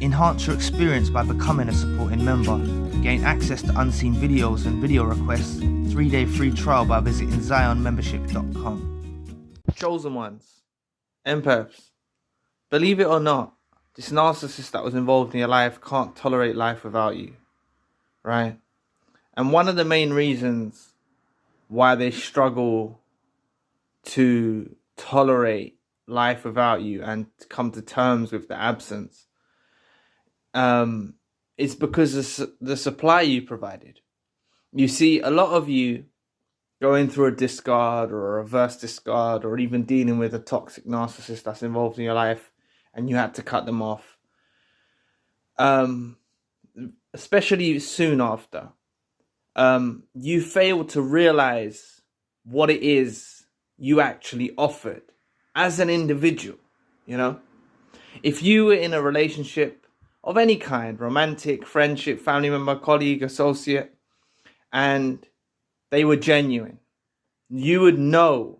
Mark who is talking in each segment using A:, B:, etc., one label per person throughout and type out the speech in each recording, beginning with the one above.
A: Enhance your experience by becoming a supporting member. Gain access to unseen videos and video requests. 3-day free trial by visiting zionmembership.com. Chosen ones. Empaths. Believe it or not, this narcissist that was involved in your life can't tolerate life without you. Right? And one of the main reasons why they struggle to tolerate life without you and come to terms with the absence it's because of the supply you provided. You see, a lot of you going through a discard or a reverse discard or even dealing with a toxic narcissist that's involved in your life and you had to cut them off, especially soon after, you fail to realize what it is you actually offered as an individual. You know, if you were in a relationship of any kind, romantic, friendship, family member, colleague, associate, and they were genuine, you would know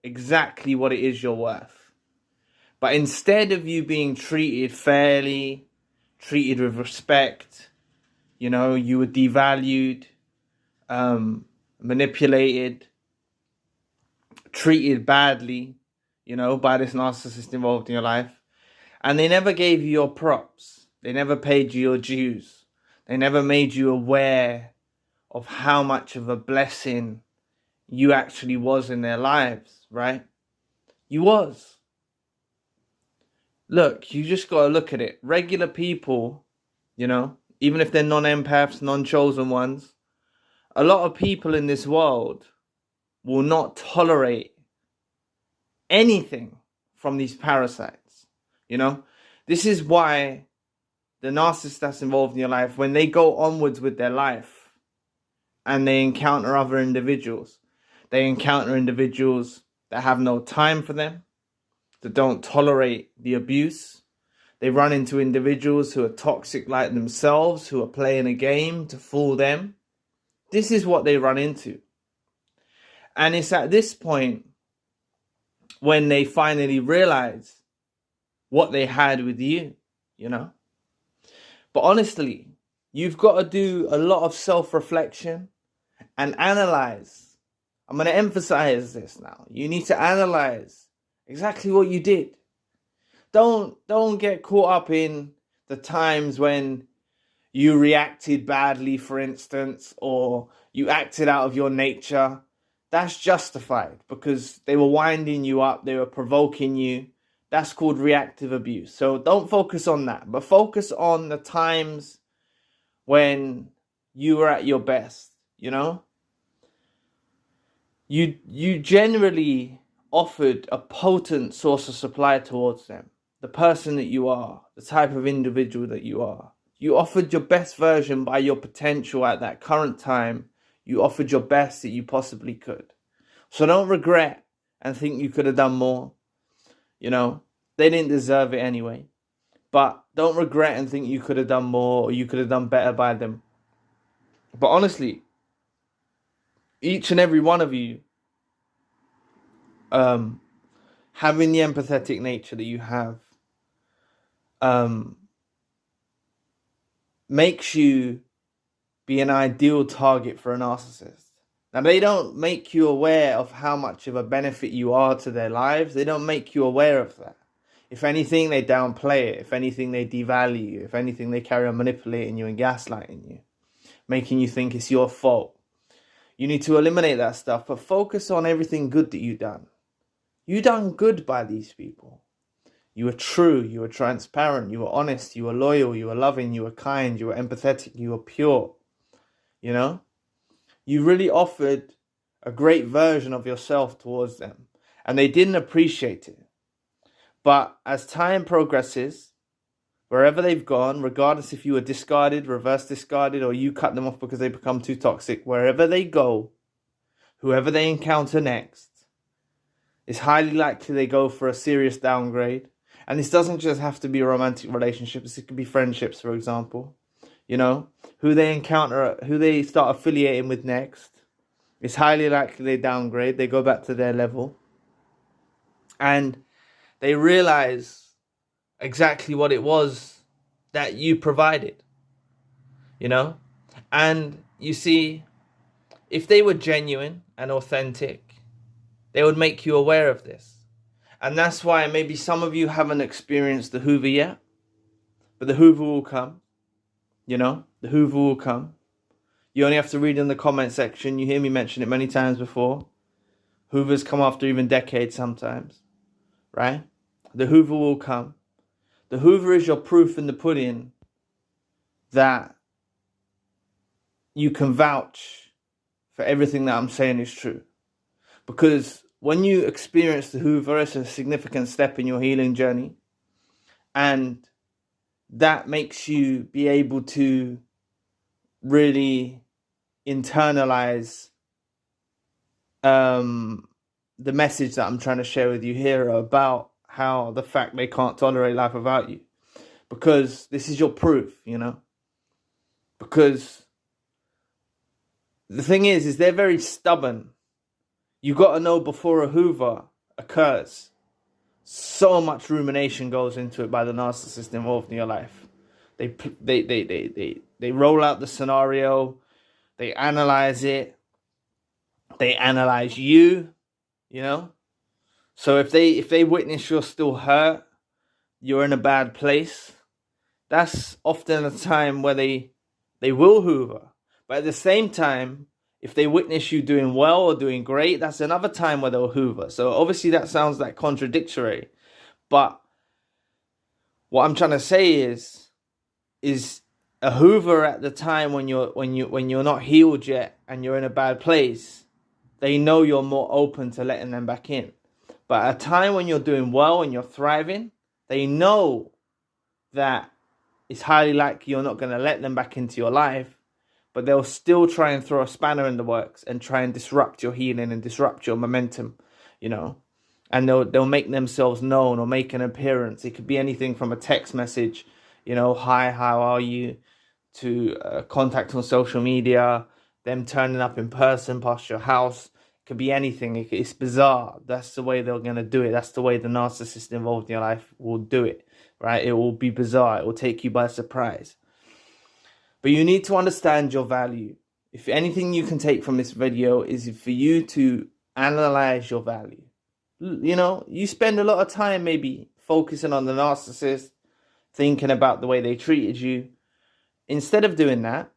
A: exactly what it is you're worth. But instead of you being treated fairly, treated with respect, you know, you were devalued, manipulated, treated badly, you know, by this narcissist involved in your life. And they never gave you your props. They never paid you your dues. They never made you aware of how much of a blessing you actually was in their lives, right? You was. Look, you just got to look at it. Regular people, you know, even if they're non-empaths, non-chosen ones, a lot of people in this world will not tolerate anything from these parasites, you know? This is why the narcissist that's involved in your life, when they go onwards with their life and they encounter other individuals, they encounter individuals that have no time for them, that don't tolerate the abuse. They run into individuals who are toxic like themselves, who are playing a game to fool them. This is what they run into. And it's at this point when they finally realize what they had with you, you know. But honestly, you've got to do a lot of self-reflection and analyze. I'm going to emphasize this now. You need to analyze exactly what you did. Don't get caught up in the times when you reacted badly, for instance, or you acted out of your nature. That's justified because they were winding you up, they were provoking you. That's called reactive abuse. So don't focus on that, but focus on the times when you were at your best, you know? You generally offered a potent source of supply towards them. The person that you are, the type of individual that you are. You offered your best version by your potential at that current time. You offered your best that you possibly could. So don't regret and think you could have done more. You know, they didn't deserve it anyway. But don't regret and think you could have done more or you could have done better by them. But honestly, each and every one of you, having the empathetic nature that you have, makes you be an ideal target for a narcissist. Now, they don't make you aware of how much of a benefit you are to their lives. They don't make you aware of that. If anything, they downplay it. If anything, they devalue you. If anything, they carry on manipulating you and gaslighting you, making you think it's your fault. You need to eliminate that stuff, but focus on everything good that you've done. You done good by these people. You were true, you were transparent, you were honest, you were loyal, you were loving, you were kind, you were empathetic, you were pure. You know? You really offered a great version of yourself towards them, and they didn't appreciate it. But as time progresses, wherever they've gone, regardless if you were discarded, reverse discarded, or you cut them off because they become too toxic, wherever they go, whoever they encounter next, it's highly likely they go for a serious downgrade. And this doesn't just have to be romantic relationships. It could be friendships, for example. You know, who they encounter, who they start affiliating with next, it's highly likely they downgrade. They go back to their level. And they realize exactly what it was that you provided, you know? And you see, if they were genuine and authentic, they would make you aware of this. And that's why maybe some of you haven't experienced the Hoover yet, but the Hoover will come, you know? The Hoover will come. You only have to read in the comment section. You hear me mention it many times before. Hoovers come after even decades sometimes, right? The Hoover will come. The Hoover is your proof in the pudding that you can vouch for everything that I'm saying is true. Because when you experience the Hoover, it's a significant step in your healing journey. And that makes you be able to really internalize the message that I'm trying to share with you here about how the fact they can't tolerate life without you. Because this is your proof, you know. Because the thing is they're very stubborn. You got to know before a Hoover occurs, so much rumination goes into it by the narcissist involved in your life. They roll out the scenario, they analyze it, they analyze you, you know. So if they witness you're still hurt, you're in a bad place, that's often a time where they will Hoover. But at the same time, if they witness you doing well or doing great, that's another time where they'll Hoover. So obviously that sounds like contradictory. But what I'm trying to say is a Hoover at the time when you're not healed yet and you're in a bad place, they know you're more open to letting them back in. But at a time when you're doing well and you're thriving, they know that it's highly likely you're not going to let them back into your life, but they'll still try and throw a spanner in the works and try and disrupt your healing and disrupt your momentum, you know. And they'll make themselves known or make an appearance. It could be anything from a text message, you know, hi, how are you, to contact on social media, them turning up in person past your house. It could be anything. It's bizarre. That's the way they're going to do it. That's the way the narcissist involved in your life will do it, right? It will be bizarre. It will take you by surprise. But you need to understand your value. If anything you can take from this video is for you to analyze your value. You know, you spend a lot of time maybe focusing on the narcissist, thinking about the way they treated you. Instead of doing that,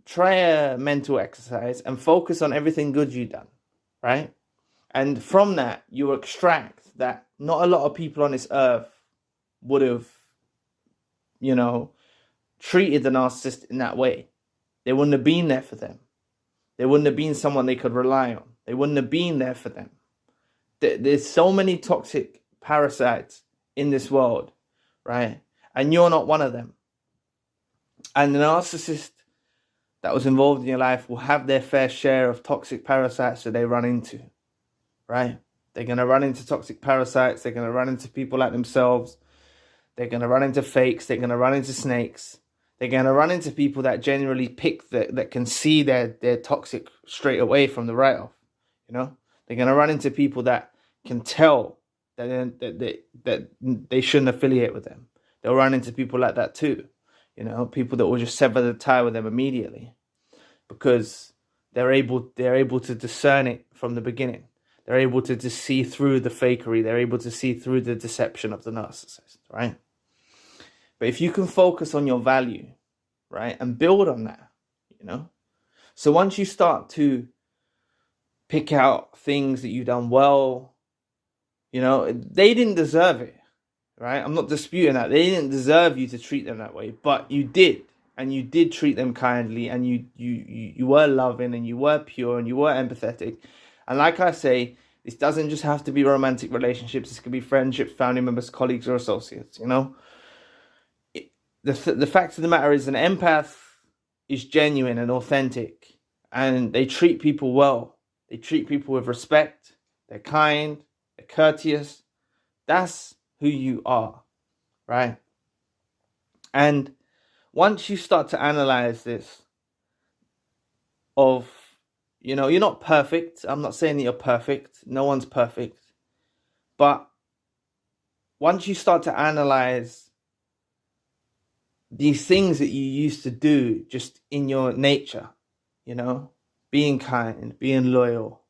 A: try a mental exercise and focus on everything good you've done, right? And from that, you extract that not a lot of people on this earth would have, you know, treated the narcissist in that way. They wouldn't have been there for them. They wouldn't have been someone they could rely on. They wouldn't have been there for them. There's so many toxic parasites in this world, right? And you're not one of them. And the narcissist that was involved in your life will have their fair share of toxic parasites that they run into, right? They're going to run into toxic parasites. They're going to run into people like themselves. They're going to run into fakes. They're going to run into snakes. They're going to run into people that generally pick that can see their toxic straight away from the write-off, you know? They're going to run into people that can tell that they shouldn't affiliate with them. They'll run into people like that too. You know, people that will just sever the tie with them immediately because they're able to discern it from the beginning. They're able to see through the fakery. They're able to see through the deception of the narcissist, right? But if you can focus on your value, right, and build on that, you know. So once you start to pick out things that you've done well, you know, they didn't deserve it, right? I'm not disputing that. They didn't deserve you to treat them that way, but you did. And you did treat them kindly, and you were loving, and you were pure, and you were empathetic. And like I say, this doesn't just have to be romantic relationships. This could be friendships, family members, colleagues, or associates, you know? The fact of the matter is an empath is genuine and authentic, and they treat people well. They treat people with respect. They're kind. They're courteous. That's who you are, right? And once you start to analyze this of, you know, you're not perfect. I'm not saying that you're perfect. No one's perfect. But once you start to analyze these things that you used to do just in your nature, you know, being kind, being loyal,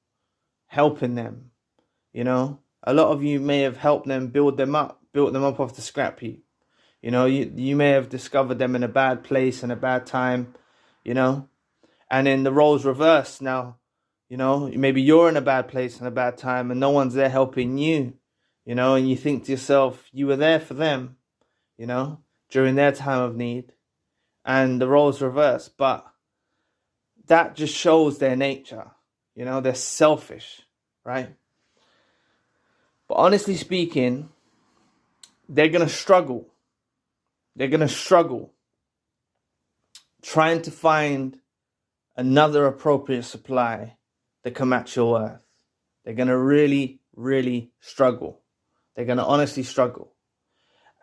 A: helping them, you know. A lot of you may have helped them built them up off the scrap heap. You know, you may have discovered them in a bad place and a bad time, you know, and then the roles reverse now. You know, maybe you're in a bad place and a bad time and no one's there helping you, you know, and you think to yourself, you were there for them, you know, during their time of need, and the roles reverse. But that just shows their nature, you know, they're selfish, right? But honestly speaking, they're going to struggle. They're going to struggle trying to find another appropriate supply that can match your worth. They're going to really, really struggle. They're going to honestly struggle.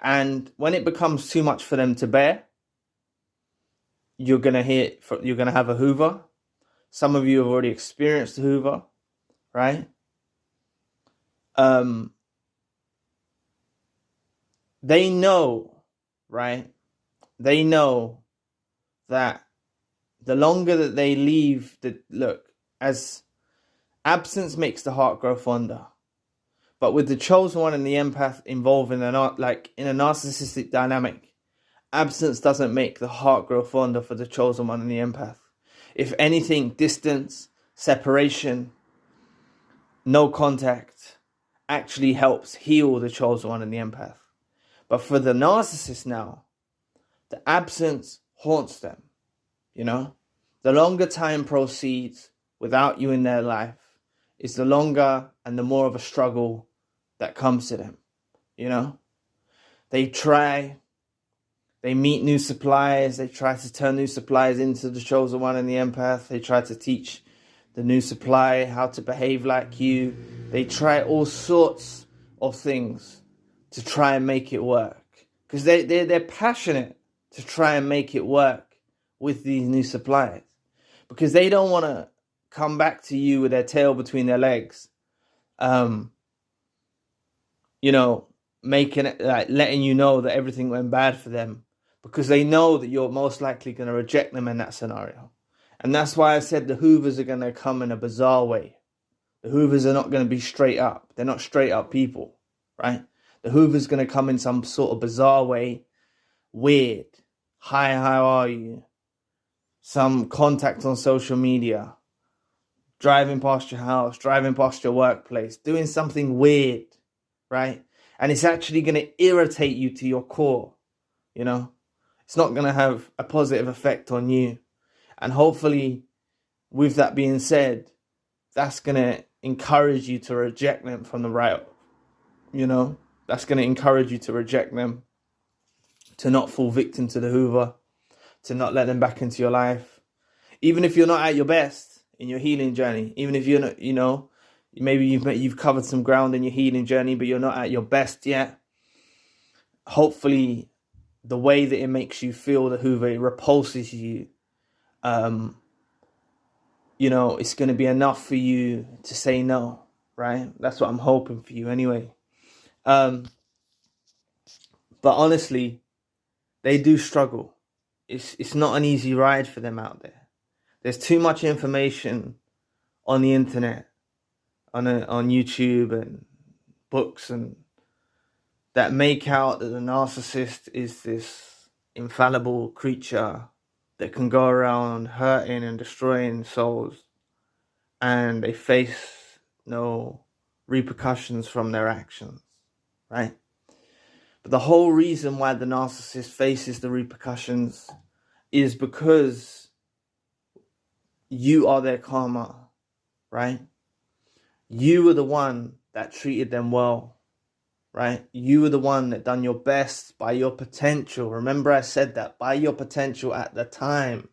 A: And when it becomes too much for them to bear, you're going to have a Hoover. Some of you have already experienced a Hoover, right? They know, right? They know that the longer that they leave as absence makes the heart grow fonder. But with the chosen one and the empath involved in a narcissistic dynamic, absence doesn't make the heart grow fonder for the chosen one and the empath. If anything, distance, separation, no contact actually helps heal the chosen one and the empath. But for the narcissist now, the absence haunts them, you know? The longer time proceeds without you in their life is the longer and the more of a struggle that comes to them, you know? They meet new suppliers, they try to turn new suppliers into the chosen one and the empath, they try to teach the new supply how to behave like you, they try all sorts of things to try and make it work. Because they're passionate to try and make it work with these new suppliers. Because they don't want to come back to you with their tail between their legs. You know, letting you know that everything went bad for them. Because they know that you're most likely going to reject them in that scenario. And that's why I said the Hoovers are going to come in a bizarre way. The Hoovers are not going to be straight up. They're not straight up people, right? The Hoover's going to come in some sort of bizarre way. Weird. Hi, how are you? Some contact on social media. Driving past your house. Driving past your workplace. Doing something weird, right? And it's actually going to irritate you to your core, you know? It's not going to have a positive effect on you. And hopefully, with that being said, that's going to encourage you to reject them from the right, you know? That's going to encourage you to reject them, to not fall victim to the Hoover, to not let them back into your life. Even if you're not at your best in your healing journey, even if you're not, you know, maybe you've covered some ground in your healing journey, but you're not at your best yet. Hopefully, the way that it makes you feel, the Hoover, it repulses you. You know, it's going to be enough for you to say no, right? That's what I'm hoping for you anyway. But honestly, they do struggle. It's not an easy ride for them out there. There's too much information on the internet, on YouTube and books, and that make out that the narcissist is this infallible creature that can go around hurting and destroying souls, and they face no repercussions from their actions, right? But the whole reason why the narcissist faces the repercussions is because you are their karma, right? You were the one that treated them well, right? You were the one that done your best by your potential. Remember I said that, by your potential at the time.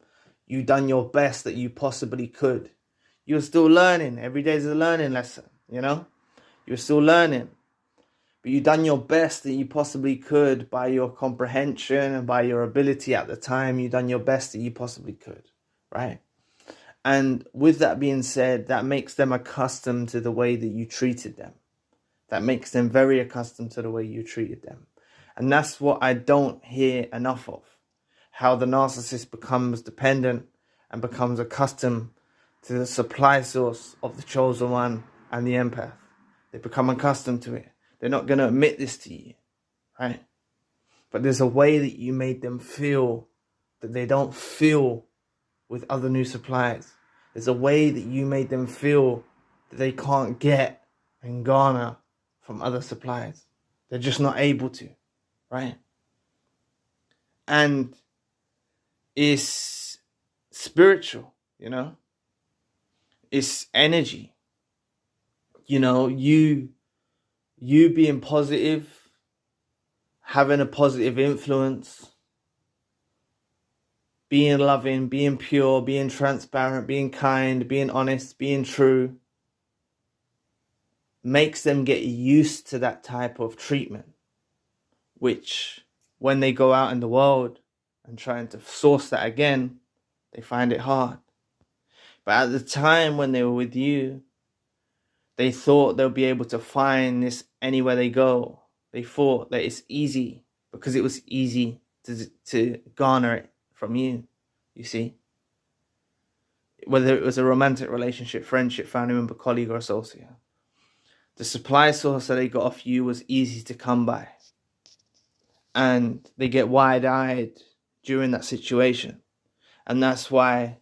A: You done your best that you possibly could. You're still learning. Every day is a learning lesson, you know? You're still learning. But you done your best that you possibly could by your comprehension and by your ability at the time. You done your best that you possibly could, right? And with that being said, that makes them accustomed to the way that you treated them. That makes them very accustomed to the way you treated them. And that's what I don't hear enough of. how the narcissist becomes dependent and becomes accustomed to the supply source of the chosen one and the empath. They become accustomed to it. They're not going to admit this to you, right? But there's a way that you made them feel that they don't feel with other new suppliers. There's a way that you made them feel that they can't get and garner from other suppliers. They're just not able to, right? And it's spiritual, you know? It's energy. You know, you being positive, having a positive influence, being loving, being pure, being transparent, being kind, being honest, being true, makes them get used to that type of treatment, which when they go out in the world and trying to source that again, they find it hard. But at the time when they were with you, they thought they'll be able to find this anywhere they go. They thought that it's easy because it was easy to garner it from you, you see. Whether it was a romantic relationship, friendship, family member, colleague, or associate. The supply source that they got off you was easy to come by. And they get wide-eyed during that situation. And that's why,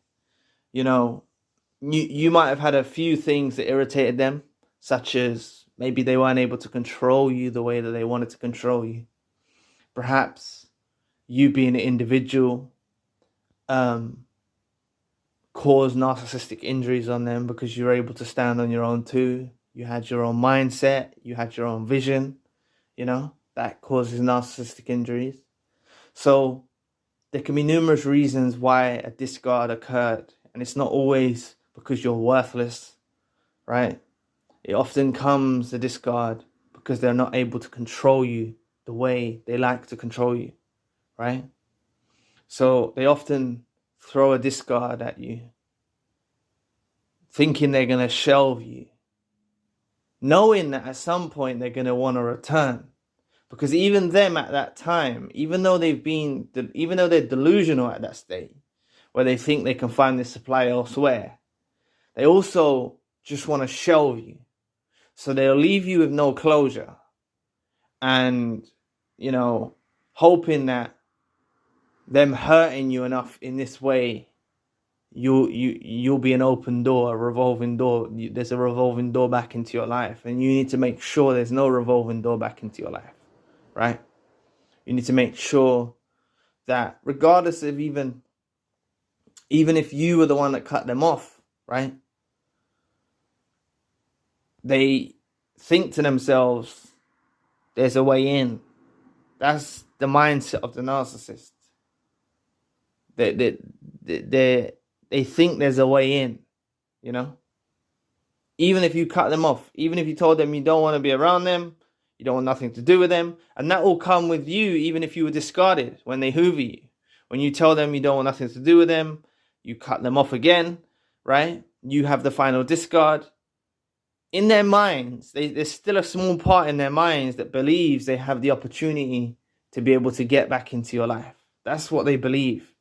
A: you know, you might have had a few things that irritated them, such as maybe they weren't able to control you the way that they wanted to control you. Perhaps you being an individual caused narcissistic injuries on them because you were able to stand on your own too. You had your own mindset, you had your own vision, you know, that causes narcissistic injuries. So there can be numerous reasons why a discard occurred, and it's not always because you're worthless, right? It often comes, the discard, because they're not able to control you the way they like to control you, right? So they often throw a discard at you, thinking they're going to shelve you, knowing that at some point they're going to want to return. Because even them at that time, even though they're delusional at that stage, where they think they can find this supply elsewhere, they also just want to shelve you. So they'll leave you with no closure. And, you know, hoping that them hurting you enough in this way, you'll be an open door, a revolving door. There's a revolving door back into your life. And you need to make sure there's no revolving door back into your life, right? You need to make sure that regardless of even if you were the one that cut them off, right? They think to themselves, there's a way in. That's the mindset of the narcissist. They think there's a way in, you know? Even if you cut them off, even if you told them you don't want to be around them, you don't want nothing to do with them, and that will come with you even if you were discarded when they hoover you. When you tell them you don't want nothing to do with them, you cut them off again, right? You have the final discard. In their minds, there's still a small part in their minds that believes they have the opportunity to be able to get back into your life. That's what they believe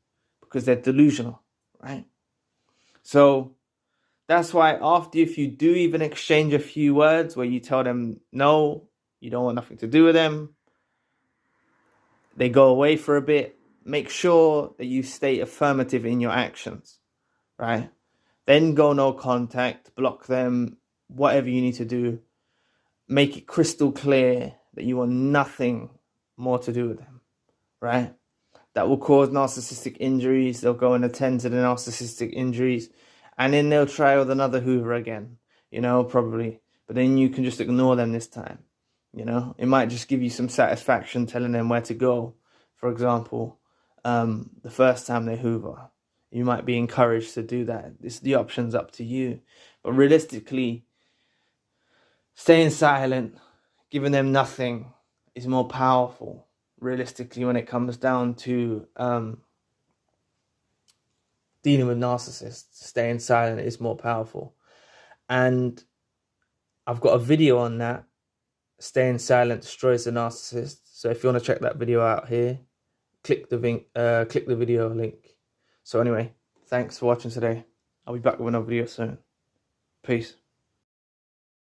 A: because they're delusional, right? So that's why after, if you do even exchange a few words where you tell them no, you don't want nothing to do with them, they go away for a bit, make sure that you stay affirmative in your actions, right? Then go no contact, block them, whatever you need to do. Make it crystal clear that you want nothing more to do with them, right? That will cause narcissistic injuries. They'll go and attend to the narcissistic injuries, and then they'll try with another Hoover again, you know, probably. But then you can just ignore them this time, you know. It might just give you some satisfaction telling them where to go. For example, the first time they Hoover, you might be encouraged to do that. The option's up to you. But realistically, staying silent, giving them nothing is more powerful, realistically, when it comes down to dealing with narcissists. Staying silent is more powerful. And I've got a video on that. Staying silent destroys the narcissist. So if you want to check that video out here, click the video link. So anyway, thanks for watching today. I'll be back with another video soon. Peace.